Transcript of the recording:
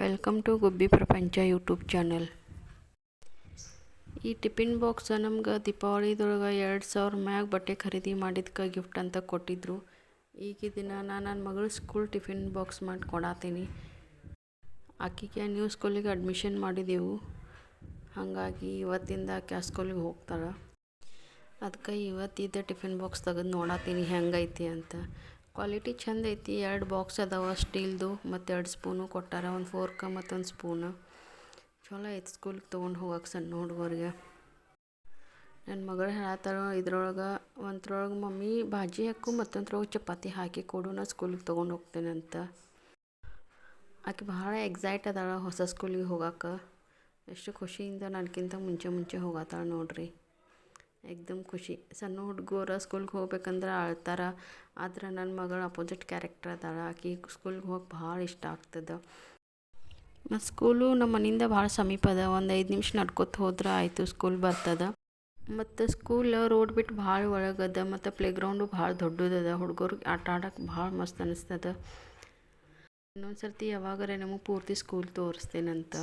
Welcome to ಗುಬ್ಬಿ ಪ್ರಪಂಚ YouTube channel. ಈ tiffin box ನಮ್ಗೆ ದೀಪಾವಳಿದೊಳಗೆ 2000 ಮ್ಯಾಗ ಬಟ್ಟೆ ಖರೀದಿ ಮಾಡಿದ್ಕೆ ಗಿಫ್ಟ್ ಅಂತ ಕೊಟ್ಟಿದ್ರು. ಈಗ ಇದನ್ನು ನಾನು ನನ್ನ ಮಗಳ ಸ್ಕೂಲ್ ಟಿಫಿನ್ ಬಾಕ್ಸ್ ಮಾಡಿ ಕೊಡಾತೀನಿ. ಆಕೆಗೆ ನ್ಯೂ ಸ್ಕೂಲಿಗೆ ಅಡ್ಮಿಷನ್ ಮಾಡಿದೆವು, ಹಾಗಾಗಿ ಇವತ್ತಿಂದ ಆಕೆ ಸ್ಕೂಲಿಗೆ ಹೋಗ್ತಾಳೆ. ಅದಕ್ಕೆ ಇವತ್ತಿದ್ದ ಟಿಫಿನ್ ಬಾಕ್ಸ್ ತೆಗೆದು ನೋಡಾತೀನಿ ಹೆಂಗೈತಿ ಅಂತ. ಕ್ವಾಲಿಟಿ ಚಂದ ಐತಿ. 2 ಬಾಕ್ಸ್ ಅದಾವ ಸ್ಟೀಲ್ದು, ಮತ್ತು 2 ಸ್ಪೂನು ಕೊಟ್ಟಾರ, ಒಂದು ಫೋರ್ಕ್ ಮತ್ತು ಒಂದು ಸ್ಪೂನು. ಚಲೋ ಐತಿ ಸ್ಕೂಲ್ಗೆ ತೊಗೊಂಡು ಹೋಗಕ್ಕೆ ಸಣ್ಣ ಹುಡುಗರಿಗೆ. ನನ್ನ ಮಗಳು ಹೇಳತ್ತಾರ ಒಂದ್ರೊಳಗೆ ಮಮ್ಮಿ ಭಾಜಿ ಹಾಕು, ಮತ್ತೊಂದ್ರೊಳಗೆ ಚಪಾತಿ ಹಾಕಿ ಕೊಡು, ನಾ ಸ್ಕೂಲಿಗೆ ತೊಗೊಂಡು ಹೋಗ್ತೇನೆ ಅಂತ. ಆಕೆ ಭಾಳ ಎಕ್ಸೈಟ್ ಅದಾಳ ಹೊಸ ಸ್ಕೂಲಿಗೆ ಹೋಗಕ್ಕೆ. ಎಷ್ಟು ಖುಷಿಯಿಂದ ನನಗಿಂತ ಮುಂಚೆ ಹೋಗತ್ತಾಳ ನೋಡ್ರಿ. ಏಕ್ದಮ್ ಖುಷಿ. ಸಣ್ಣ ಹುಡುಗರು ಸ್ಕೂಲ್ಗೆ ಹೋಗ್ಬೇಕಂದ್ರೆ ಅಳ್ತಾರೆ, ಆದ್ರೆ ನನ್ನ ಮಗಳು ಅಪೋಸಿಟ್ ಕ್ಯಾರೆಕ್ಟರ್ ಅದಾಳ. ಆಕೆ ಸ್ಕೂಲ್ಗೆ ಹೋಗಿ ಭಾಳ ಇಷ್ಟ ಆಗ್ತದೆ. ಮತ್ತು ಸ್ಕೂಲು ನಮ್ಮ ಮನೆಯಿಂದ ಭಾಳ ಸಮೀಪ ಅದ, ಒಂದು 5 ನಿಮಿಷ ನಡ್ಕೊತ ಹೋದ್ರೆ ಆಯಿತು, ಸ್ಕೂಲ್ ಬರ್ತದೆ. ಮತ್ತು ಸ್ಕೂಲ್ ರೋಡ್ ಬಿಟ್ಟು ಭಾಳ ಒಳಗದ, ಮತ್ತು ಪ್ಲೇಗ್ರೌಂಡು ಭಾಳ ದೊಡ್ಡದದ. ಹುಡುಗರಿಗೆ ಆಟ ಆಡೋಕ್ಕೆ ಭಾಳ ಮಸ್ತ್ ಅನಿಸ್ತದೆ. ಇನ್ನೊಂದು ಸರ್ತಿ ಯಾವಾಗಾರ ನಮಗೆ ಪೂರ್ತಿ ಸ್ಕೂಲ್ ತೋರಿಸ್ತೇನಂತ.